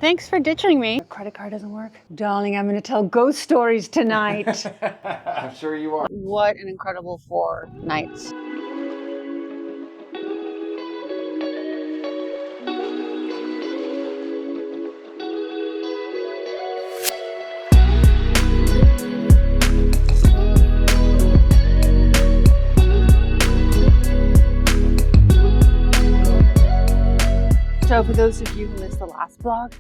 Thanks for ditching me. Credit card doesn't work. Darling, I'm gonna tell ghost stories tonight. I'm sure you are. What an incredible 4 nights. So for those of you who missed the last vlog,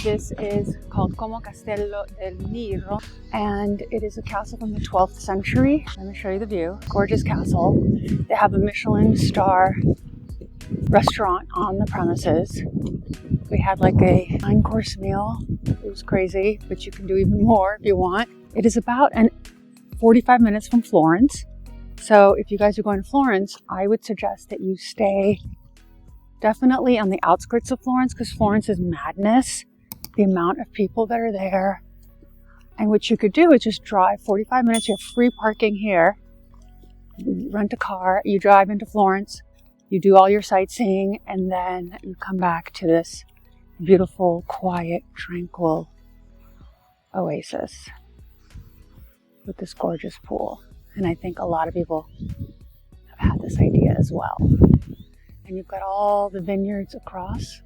this is called Como Castello del Nero, and it is a castle from the 12th century. Let me show you the view. Gorgeous castle. They have a Michelin star restaurant on the premises. We had like a 9-course meal. It was crazy, but you can do even more if you want. It is about 45 minutes from Florence. So if you guys are going to Florence, I would suggest that you stay definitely on the outskirts of Florence, because Florence is madness. The amount of people that are there. And what you could do is just drive 45 minutes. You have free parking here. You rent a car, you drive into Florence, you do all your sightseeing, and then you come back to this beautiful, quiet, tranquil oasis with this gorgeous pool. And I think a lot of people have had this idea as well. And you've got all the vineyards across.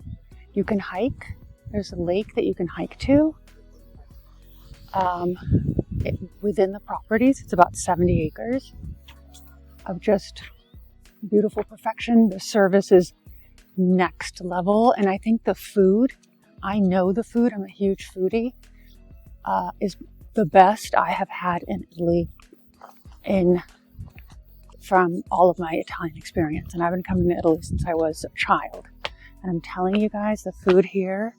You can hike. There's a lake that you can hike to within the properties. It's about 70 acres of just beautiful perfection. The service is next level. And I think the food, I know the food, I'm a huge foodie, is the best I have had in Italy from all of my Italian experience. And I've been coming to Italy since I was a child. And I'm telling you guys, the food here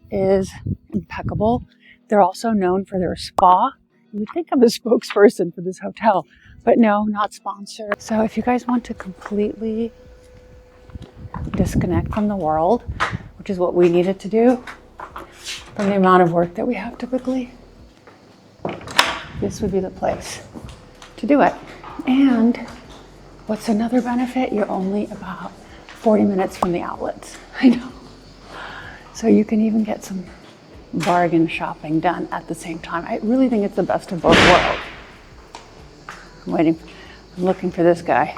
is impeccable. They're also known for their spa. You would think I'm a spokesperson for this hotel, but no, not sponsored. So if you guys want to completely disconnect from the world, which is what we needed to do from the amount of work that we have typically, this would be the place to do it. And what's another benefit? You're only about 40 minutes from the outlets. I know. So you can even get some bargain shopping done at the same time. I really think it's the best of both worlds. I'm looking for this guy.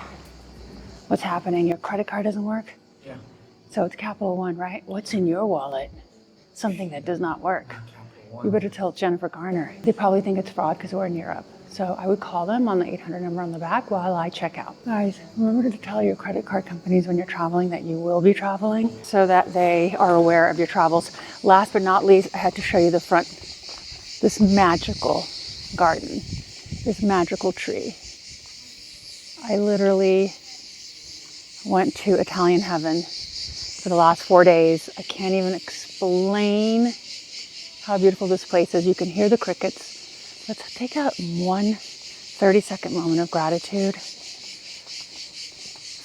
What's happening? Your credit card doesn't work? Yeah. So it's Capital One, right? What's in your wallet? Something that does not work. You better tell Jennifer Garner. They probably think it's fraud because we're in Europe. So I would call them on the 800 number on the back while I check out. Guys, remember to tell your credit card companies when you're traveling that you will be traveling so that they are aware of your travels. Last but not least, I had to show you the front, this magical garden, this magical tree. I literally went to Italian heaven for the last 4 days. I can't even explain how beautiful this place is. You can hear the crickets. Let's take a 30-second moment of gratitude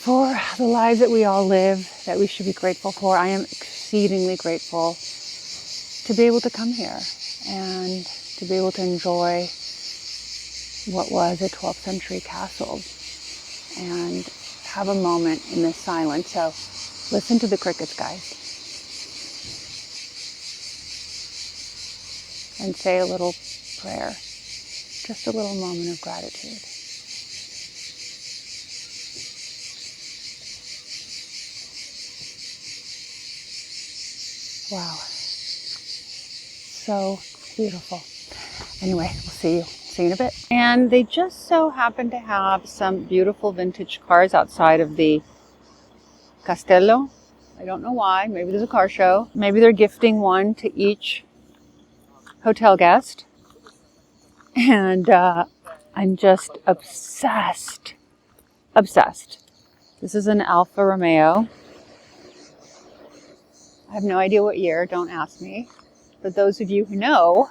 for the lives that we all live, that we should be grateful for. I am exceedingly grateful to be able to come here and to be able to enjoy what was a 12th century castle and have a moment in this silence. So listen to the crickets, guys. And say a little prayer. Just a little moment of gratitude. Wow. So beautiful. Anyway, we'll see you in a bit. And they just so happen to have some beautiful vintage cars outside of the Castello. I don't know why. Maybe there's a car show. Maybe they're gifting one to each hotel guest. And I'm just obsessed. This is an Alfa Romeo. I have no idea what year, don't ask me. But those of you who know,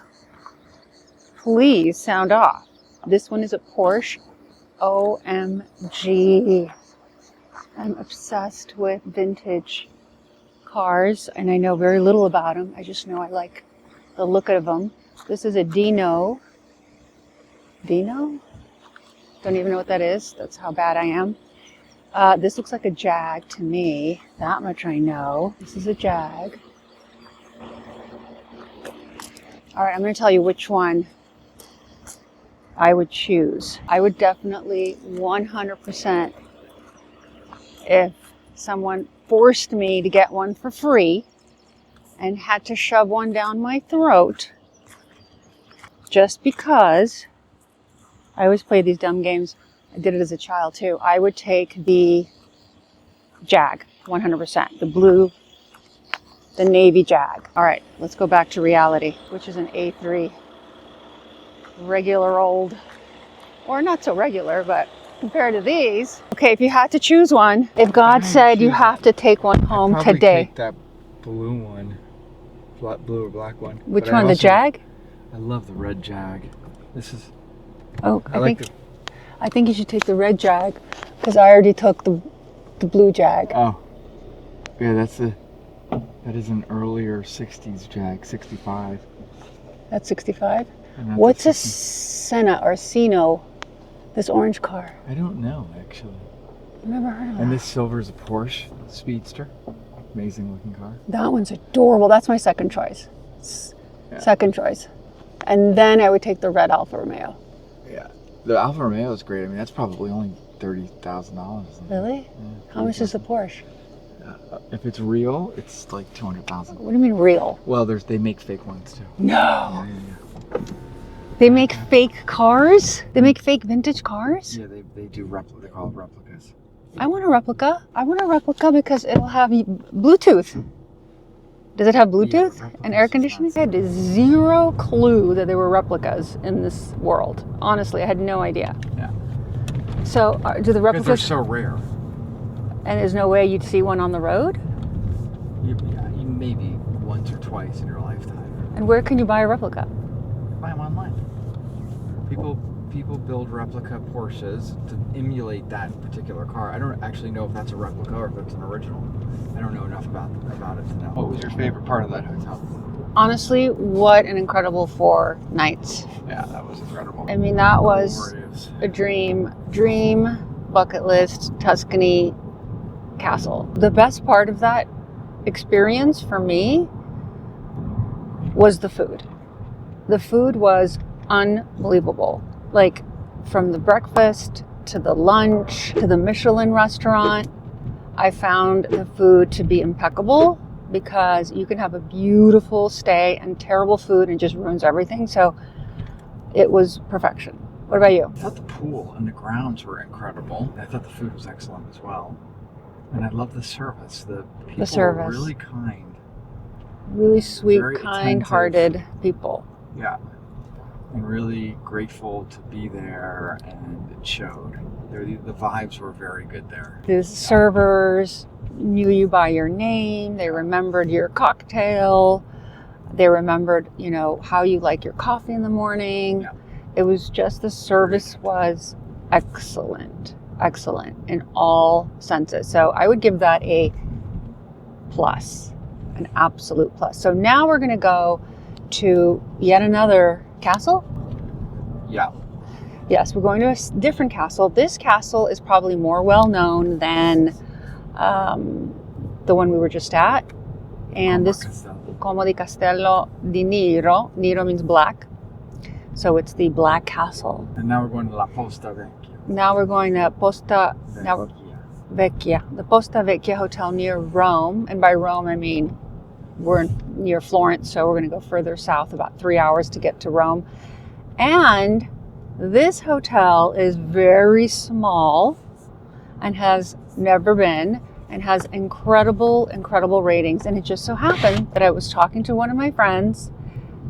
please sound off. This one is a Porsche. OMG. I'm obsessed with vintage cars, and I know very little about them. I just know I like the look of them. This is a Dino? Don't even know what that is. That's how bad I am. This looks like a Jag to me. That much I know. This is a Jag. All right, I'm going to tell you which one I would choose. I would definitely 100%, if someone forced me to get one for free and had to shove one down my throat just because I always play these dumb games. I did it as a child too. I would take the Jag, 100%. The navy Jag. All right, let's go back to reality, which is an A3. Regular old, or not so regular, but compared to these. Okay, if you had to choose one, if God said you have to take one home I'd probably today. take that blue one, blue or black one. Which one, the Jag? I love the red Jag. This is. Oh, I think you should take the red Jag because I already took the blue Jag. Oh, yeah, that is an earlier 60s Jag, 65. That's 65. What's a Senna or Sino? This orange car. I don't know, actually. I've never heard of that. And this silver is a Porsche Speedster. Amazing looking car. That one's adorable. That's my second choice. Yeah. Second choice. And then I would take the red Alfa Romeo. Yeah. The Alfa Romeo is great. I mean, that's probably only $30,000. Really? Yeah, How much is the Porsche? If it's real, it's like $200,000. What do you mean real? Well, they make fake ones too. No. Yeah. They make fake cars? They make fake vintage cars? Yeah, they do they call it replicas. I want a replica. I want a replica because it'll have Bluetooth. Does it have Bluetooth and air conditioning? I had zero clue that there were replicas in this world. Honestly, I had no idea. Yeah. So, do the replicas? Because they're so rare. And there's no way you'd see one on the road? You maybe once or twice in your lifetime. And where can you buy a replica? Buy them online. People build replica Porsches to emulate that particular car. I don't actually know if that's a replica or if it's an original. I don't know enough about it to know. What was your favorite part of that hotel? Honestly, what an incredible 4 nights. Yeah, that was incredible. I mean, that was glorious. a dream bucket list, Tuscany castle. The best part of that experience for me was the food. The food was unbelievable. Like, from the breakfast to the lunch to the Michelin restaurant, I found the food to be impeccable because you can have a beautiful stay and terrible food and it just ruins everything. So it was perfection. What about you? I thought the pool and the grounds were incredible. I thought the food was excellent as well. And I love the service. The people were really kind. Really sweet, Very kind-hearted people. Yeah. And really grateful to be there, and it showed. The vibes were very good there. The servers knew you by your name. They remembered your cocktail. They remembered, how you like your coffee in the morning. Yeah. It was just, the service was excellent in all senses. So I would give that a plus, an absolute plus. So now we're going to go to yet another castle. Yeah. Yes, we're going to a different castle. This castle is probably more well known than the one we were just at. And this Como di Castello di Nero. Nero means black. So it's the Black Castle. And now we're going to La Posta Vecchia. Now we're going to Posta Vecchia. The Posta Vecchia Hotel near Rome. And by Rome, I mean we're near Florence, so we're going to go further south, about 3 hours to get to Rome. And this hotel is very small and has never been, and has incredible ratings. And it just so happened that I was talking to one of my friends,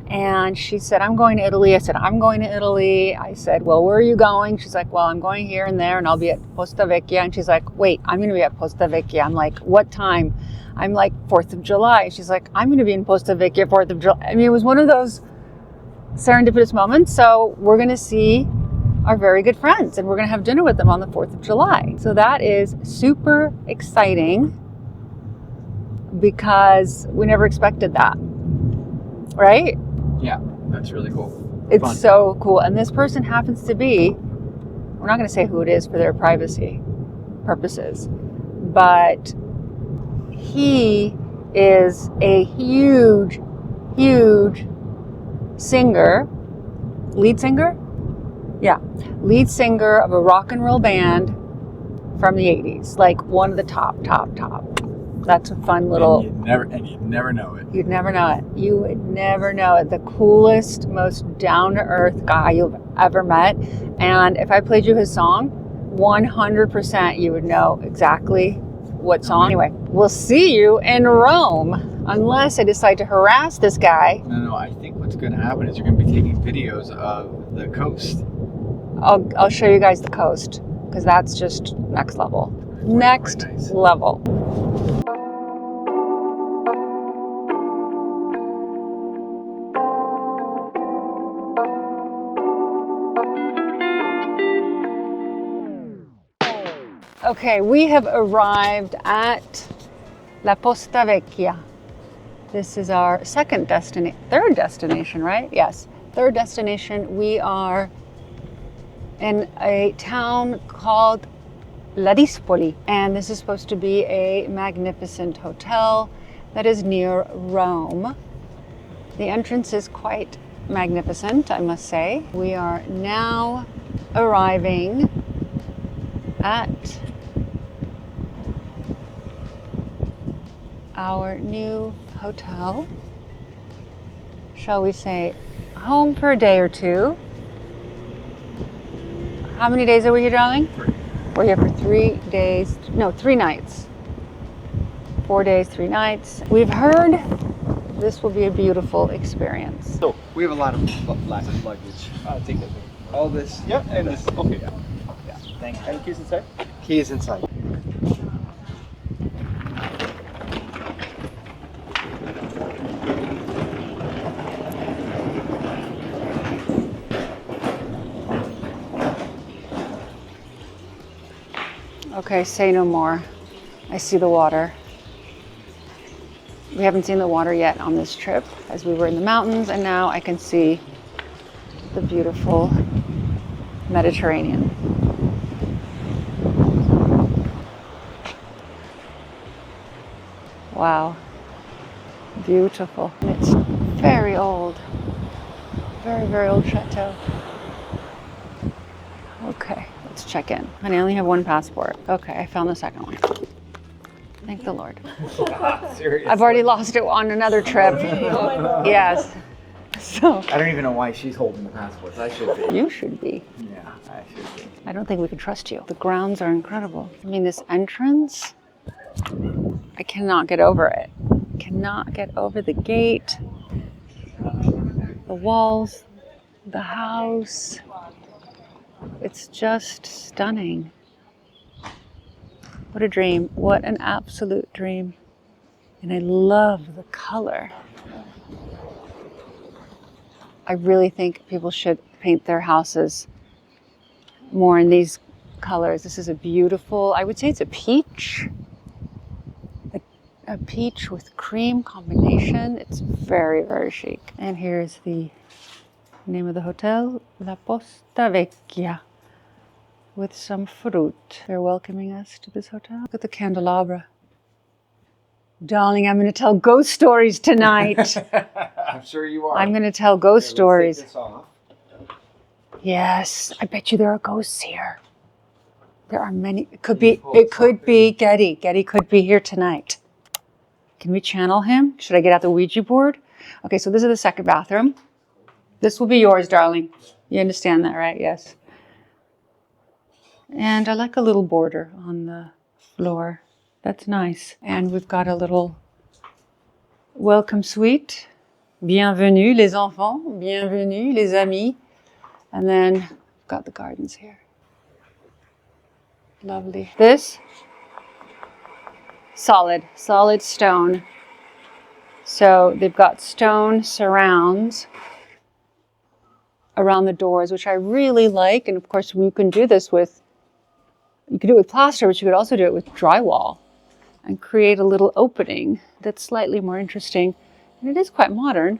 and she said, I'm going to Italy. I said, I'm going to Italy. I said, well, where are you going? She's like, well, I'm going here and there, and I'll be at Posta Vecchia. And she's like, wait, I'm going to be at Posta Vecchia. I'm like, what time? I'm like, 4th of July. She's like, I'm going to be in Posta Vecchia 4th of July. I mean, it was one of those serendipitous moments. So we're going to see our very good friends, and we're going to have dinner with them on the 4th of July. So that is super exciting because we never expected that, right? Yeah, that's really cool. It's fun. So cool. And this person happens to be, we're not going to say who it is for their privacy purposes, but he is a huge singer, lead singer? Yeah, lead singer of a rock and roll band from the 80s. Like one of the top. That's a fun little... And you'd never know it. You'd never know it. You would never know it. The coolest, most down-to-earth guy you've ever met. And if I played you his song, 100% you would know exactly what song. Anyway, we'll see you in Rome, unless I decide to harass this guy. No, I think what's going to happen is you're going to be taking videos of the coast. I'll show you guys the coast, because that's just next level. Next level. Okay, we have arrived at La Posta Vecchia. This is our third destination, right? Yes, third destination. We are in a town called Ladispoli, and this is supposed to be a magnificent hotel that is near Rome. The entrance is quite magnificent, I must say. We are now arriving at our new hotel. Shall we say home for a day or two? How many days are we here, darling? 3. We're here for 3 days, no, 3 nights. 4 days, 3 nights. We've heard this will be a beautiful experience. So we have a lot of luggage. Take that. All this. Yep, and this. Okay. Yeah. Thank you. And keys inside? Key is inside. Okay, say no more. I see the water. We haven't seen the water yet on this trip, as we were in the mountains, and now I can see the beautiful Mediterranean. Wow, beautiful. And it's very old, very old chateau. Okay, let's check in. Honey, I only have 1 passport. Okay, I found the second one. Thank the Lord. Seriously. I've already lost it on another trip. Yes. So I don't even know why she's holding the passports. I should be. you should be. Yeah, I should be. I don't think we can trust you. The grounds are incredible. I mean, this entrance, I cannot get over it. Cannot get over the gate, the walls, the house. It's just stunning. What a dream. What an absolute dream. And I love the color. I really think people should paint their houses more in these colors. This is a beautiful, I would say it's a peach. A peach with cream combination. It's very chic. And here's the name of the hotel, La Posta Vecchia, with some fruit. They're welcoming us to this hotel. Look at the candelabra. Darling, I'm going to tell ghost stories tonight. I'm sure you are. I'm going to tell ghost stories. Take this off. Yes, I bet you there are ghosts here. There are many. It could be Getty. Getty could be here tonight. Can we channel him? Should I get out the Ouija board? Okay, so this is the second bathroom. This will be yours, darling. You understand that, right? Yes. And I like a little border on the floor. That's nice. And we've got a little welcome suite. Bienvenue les enfants. Bienvenue les amis. And then we've got the gardens here. Lovely. This, solid stone. So they've got stone surrounds around the doors, which I really like. And of course, you can do this with, you could do it with plaster, but you could also do it with drywall and create a little opening that's slightly more interesting. And it is quite modern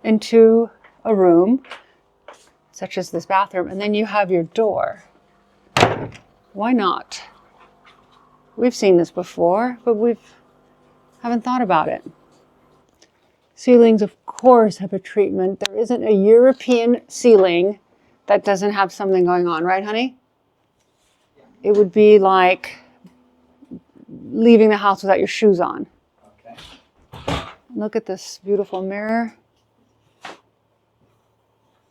into a room, such as this bathroom. And then you have your door. Why not? We've seen this before, but haven't thought about it. Ceilings, of course have a treatment. There isn't a European ceiling that doesn't have something going on, right, honey? It would be like leaving the house without your shoes on. Okay. Look at this beautiful mirror.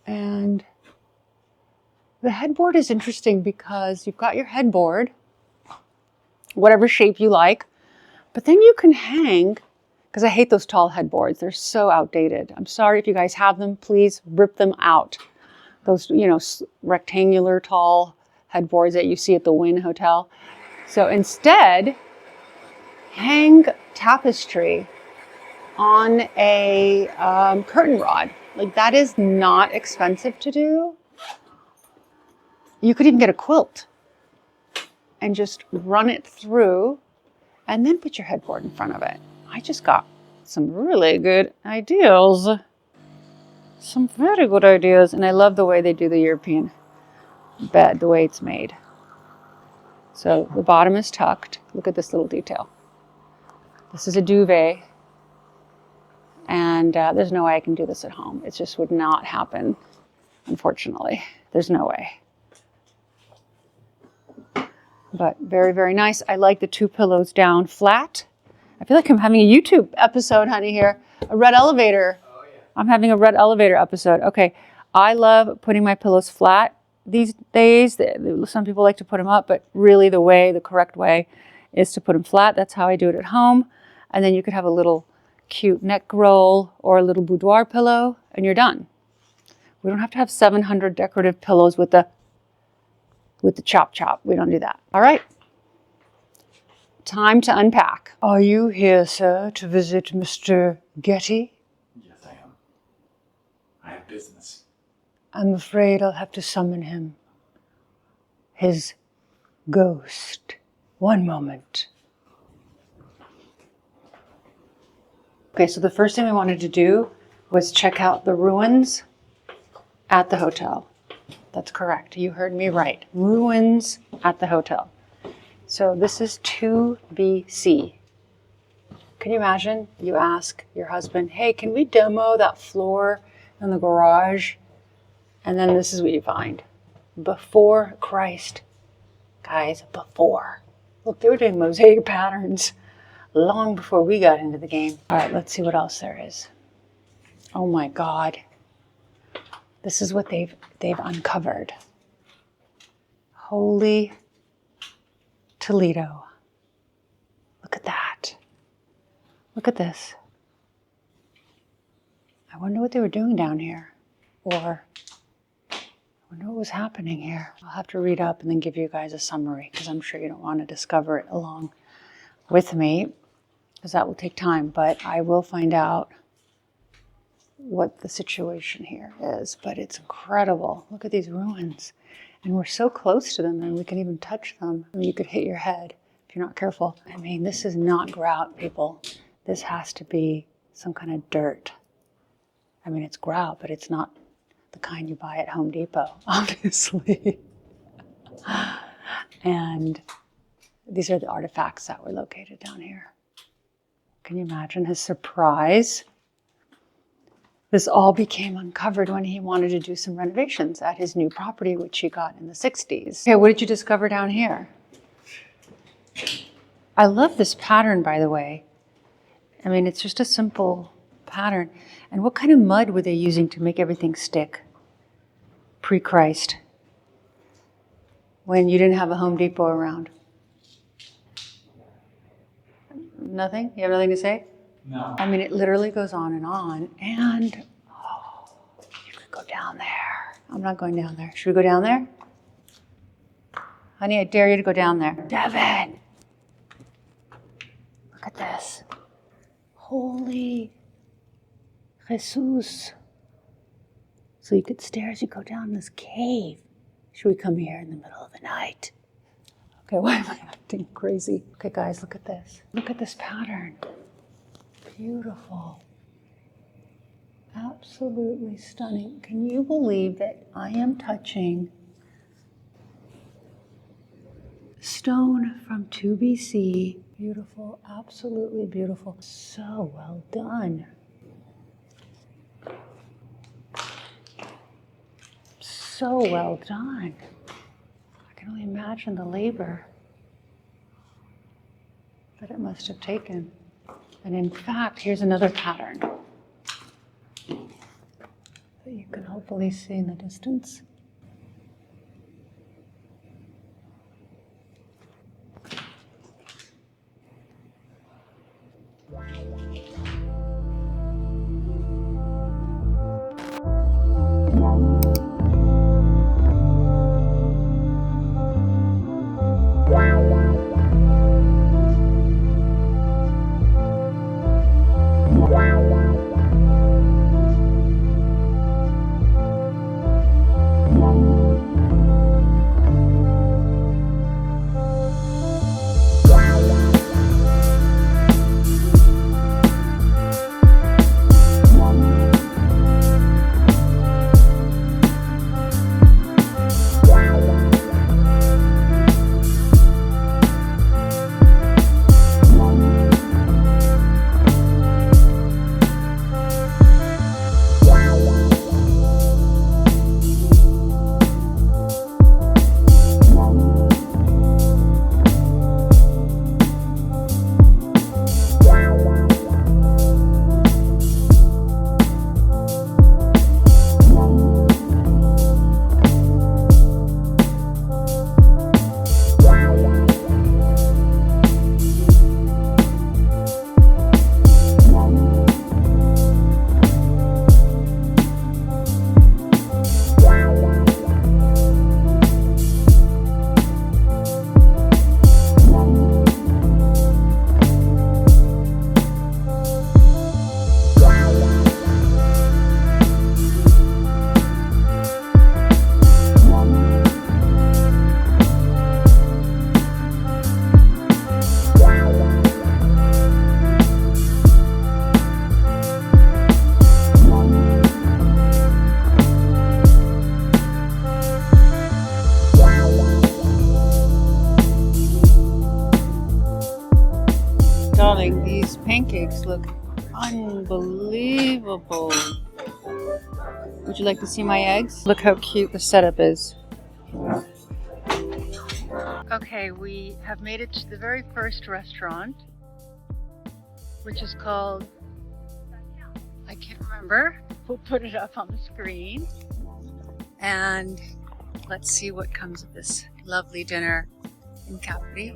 And the headboard is interesting because you've got your headboard, whatever shape you like, but then you can hang, because I hate those tall headboards. They're so outdated. I'm sorry if you guys have them, please rip them out. Those, you know, rectangular tall headboards that you see at the Wynn Hotel. So instead, hang tapestry on a curtain rod. Like, that is not expensive to do. You could even get a quilt and just run it through and then put your headboard in front of it. I just got some really good ideas. Some very good ideas. And I love the way they do the European bed, the way it's made. So the bottom is tucked. Look at this little detail. This is a duvet. And there's no way I can do this at home. It just would not happen, unfortunately. There's no way. But very, very nice. I like the two pillows down flat. I feel like I'm having a YouTube episode, honey, here. A red elevator. Oh, yeah. I'm having a red elevator episode. Okay. I love putting my pillows flat these days. Some people like to put them up, but really the correct way is to put them flat. That's how I do it at home. And then you could have a little cute neck roll or a little boudoir pillow and you're done. We don't have to have 700 decorative pillows with the chop. We don't do that. All right. Time to unpack. Are you here, sir, to visit Mr. Getty? Yes, I am. I have business. I'm afraid I'll have to summon him. His ghost. One moment. Okay, so the first thing we wanted to do was check out the ruins at the hotel. That's correct. You heard me right. Ruins at the hotel. So this is 2BC. Can you imagine? You ask your husband, hey, can we demo that floor in the garage? And then this is what you find. Before Christ. Guys, before. Look, they were doing mosaic patterns long before we got into the game. All right, let's see what else there is. Oh my God. This is what they've uncovered. Holy Toledo. Look at that. Look at this. I wonder what they were doing down here. Or I wonder what was happening here. I'll have to read up and then give you guys a summary because I'm sure you don't want to discover it along with me because that will take time. But I will find out what the situation here is, but it's incredible. Look at these ruins. And we're so close to them and we can even touch them. I mean, you could hit your head if you're not careful. I mean, this is not grout, people. This has to be some kind of dirt. I mean, it's grout, but it's not the kind you buy at Home Depot, obviously. And these are the artifacts that were located down here. Can you imagine his surprise? This all became uncovered when he wanted to do some renovations at his new property, which he got in the 60s. Okay, what did you discover down here? I love this pattern, by the way. I mean, it's just a simple pattern. And what kind of mud were they using to make everything stick pre-Christ when you didn't have a Home Depot around? Nothing? You have nothing to say? No. I mean, it literally goes on. And, oh, you could go down there. I'm not going down there. Should we go down there? Honey, I dare you to go down there. Devin! Look at this. Holy Jesus. So you could stairs, you go down this cave. Should we come here in the middle of the night? Okay, why am I acting crazy? Okay, guys, look at this. Look at this pattern. Beautiful. Absolutely stunning. Can you believe that I am touching stone from 2BC? Beautiful, absolutely beautiful. So well done. so well done. I can only imagine the labor that it must have taken. And in fact, here's another pattern that you can hopefully see in the distance. Darling, these pancakes look unbelievable. Would you like to see my eggs? Look how cute the setup is. Okay, we have made it to the very first restaurant, which is called, I can't remember. We'll put it up on the screen. And let's see what comes of this lovely dinner in Capri.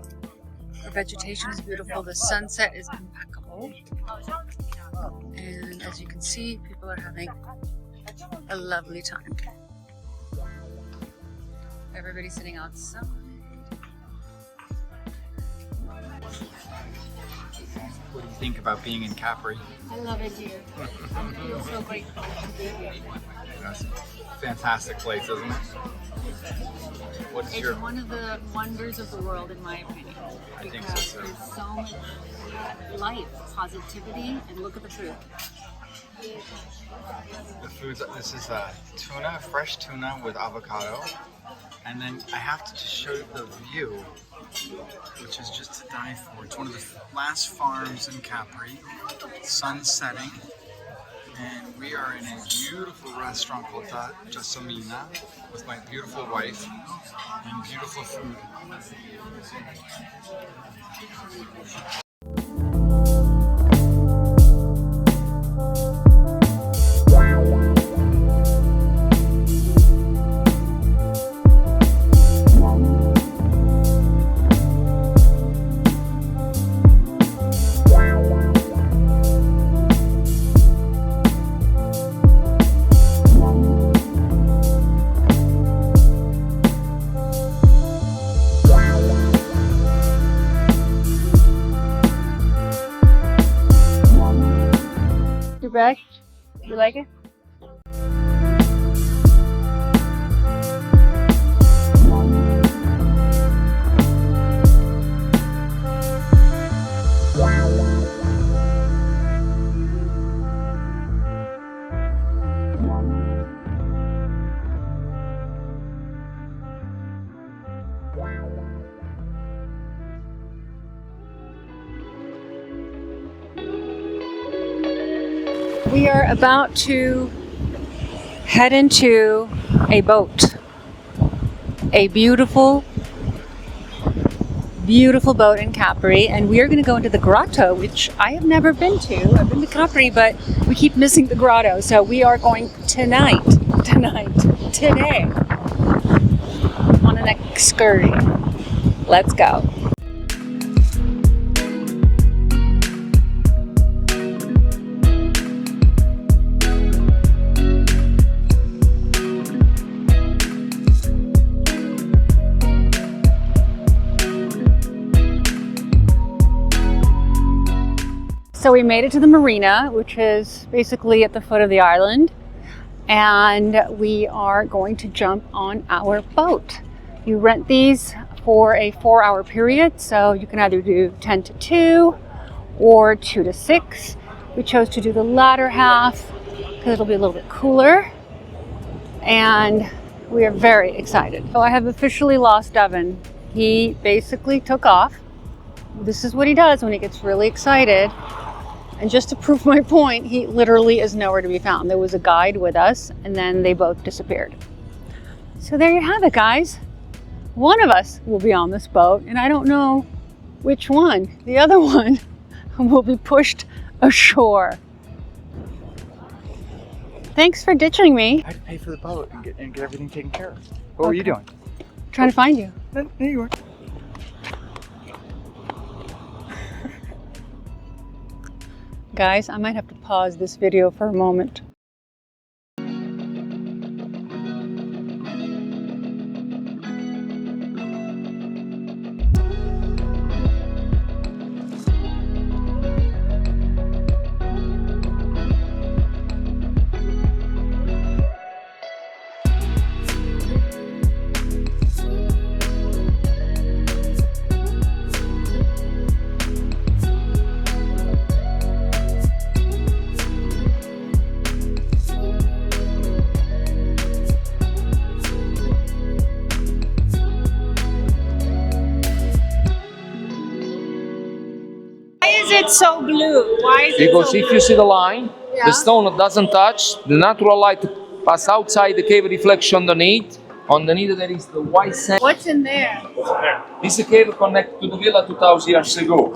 The vegetation is beautiful, the sunset is impeccable, and as you can see, people are having a lovely time. Everybody's sitting outside. What do you think about being in Capri? I love it here. I feel so grateful to be here. That's a fantastic place, isn't it? What's It's one of the wonders of the world, in my opinion. I think Because so too. there's so much life, positivity, and look at the food. The food's, this is tuna, fresh tuna with avocado. And then I have to just show you the view, which is just to die for. It's one of the last farms in Capri, sun setting. And we are in a beautiful restaurant called Tuscany with my beautiful wife and beautiful food. Bag? You like it? We are about to head into a boat. a beautiful, beautiful boat in Capri, and we are going to go into the grotto, which I have never been to. I've been to Capri, but we keep missing the grotto, so we are going today, on an excursion. Let's go. So we made it to the marina, which is basically at the foot of the island, and we are going to jump on our boat. You rent these for a 4-hour period, so you can either do 10 to 2 or 2 to 6. We chose to do the latter half because it'll be a little bit cooler, and we are very excited. So I have officially lost Devin. He basically took off. This is what he does when he gets really excited. And just to prove my point, he literally is nowhere to be found. There was a guide with us, and then they both disappeared. So there you have it, guys. One of us will be on this boat, and I don't know which one. The other one will be pushed ashore. Thanks for ditching me. I had to pay for the boat and get everything taken care of. What were you doing? Trying to find you. There you were. Guys, I might have to pause this video for a moment. It's so blue. Why is because it so if blue? you see the line, Yeah. the stone doesn't touch, the natural light pass outside the cave, reflection underneath. Underneath there is the white sand. What's in there? This cave connected to the villa 2000 years ago.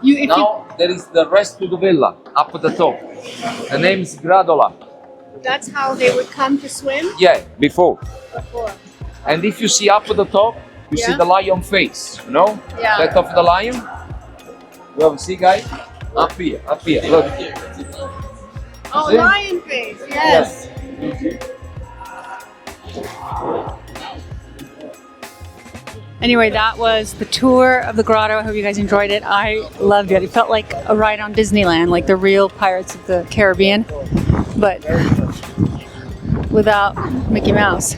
Now there is the rest to the villa up at the top. The name is Gradola. That's how they would come to swim? Yeah, before. Before. And if you see up at the top, you see Yeah. the lion face, you know? Yeah. That of the lion. You have see, guys? Up here, look. Oh, See? lion face, yes. Anyway, that was the tour of the grotto. I hope you guys enjoyed it. I loved it. It felt like a ride on Disneyland, like the real Pirates of the Caribbean, but without Mickey Mouse.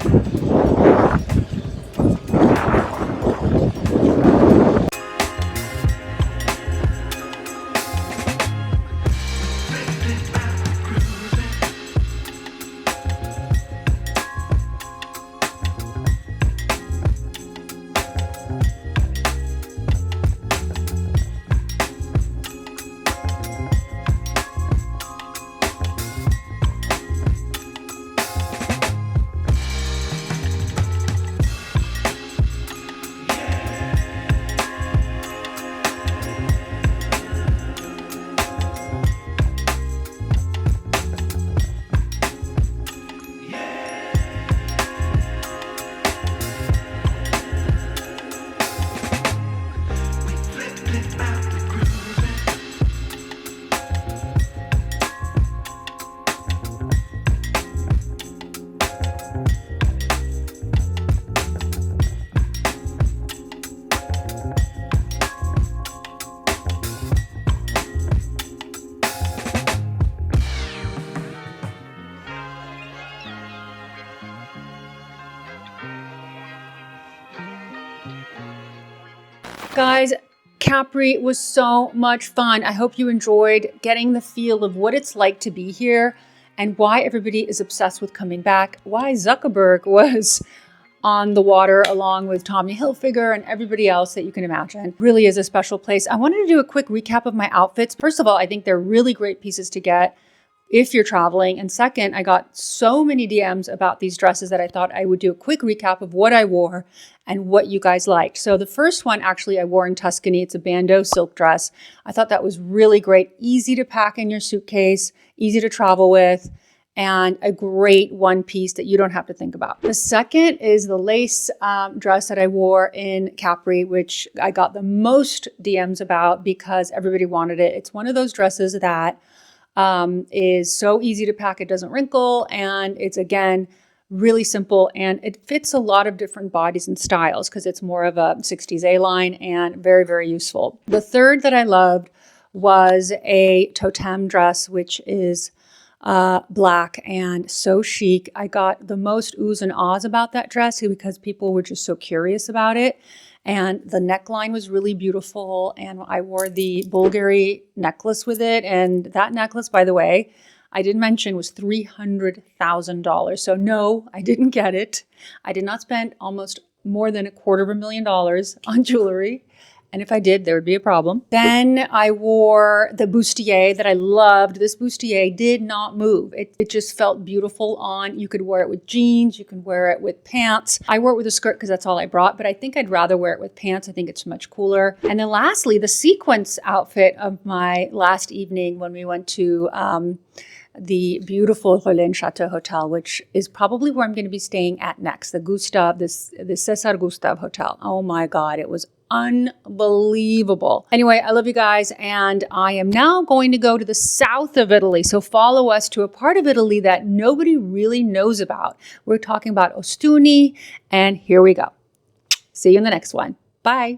Guys, Capri was so much fun. I hope you enjoyed getting the feel of what it's like to be here and why everybody is obsessed with coming back, why Zuckerberg was on the water along with Tommy Hilfiger and everybody else that you can imagine. Really is a special place. I wanted to do a quick recap of my outfits. First of all, I think they're really great pieces to get if you're traveling. And second, I got so many DMs about these dresses that I thought I would do a quick recap of what I wore and what you guys liked. So the first one actually I wore in Tuscany. It's a bandeau silk dress. I thought that was really great. Easy to pack in your suitcase, easy to travel with, and a great one piece that you don't have to think about. The second is the lace dress that I wore in Capri, which I got the most DMs about because everybody wanted it. It's one of those dresses that is so easy to pack, it doesn't wrinkle, and it's, again, really simple, and it fits a lot of different bodies and styles because it's more of a 60s A-line and very, very useful. The third that I loved was a totem dress, which is black and so chic. I got the most oohs and ahs about that dress because people were just so curious about it. And the neckline was really beautiful. And I wore the Bulgari necklace with it. And that necklace, by the way, I did mention was $300,000. So no, I didn't get it. I did not spend almost more than $250,000 on jewelry. And if I did, there would be a problem. Then I wore the bustier that I loved. This bustier did not move. It just felt beautiful on. You could wear it with jeans. You can wear it with pants. I wore it with a skirt because that's all I brought, but I think I'd rather wear it with pants. I think it's much cooler. And then lastly, the sequence outfit of my last evening when we went to the beautiful Relais Chateau Hotel, which is probably where I'm going to be staying at next, the César Gustave Hotel. Oh my God, it was unbelievable. Anyway, I love you guys, and I am now going to go to the south of Italy. So follow us to a part of Italy that nobody really knows about. We're talking about Ostuni, and here we go. See you in the next one. Bye.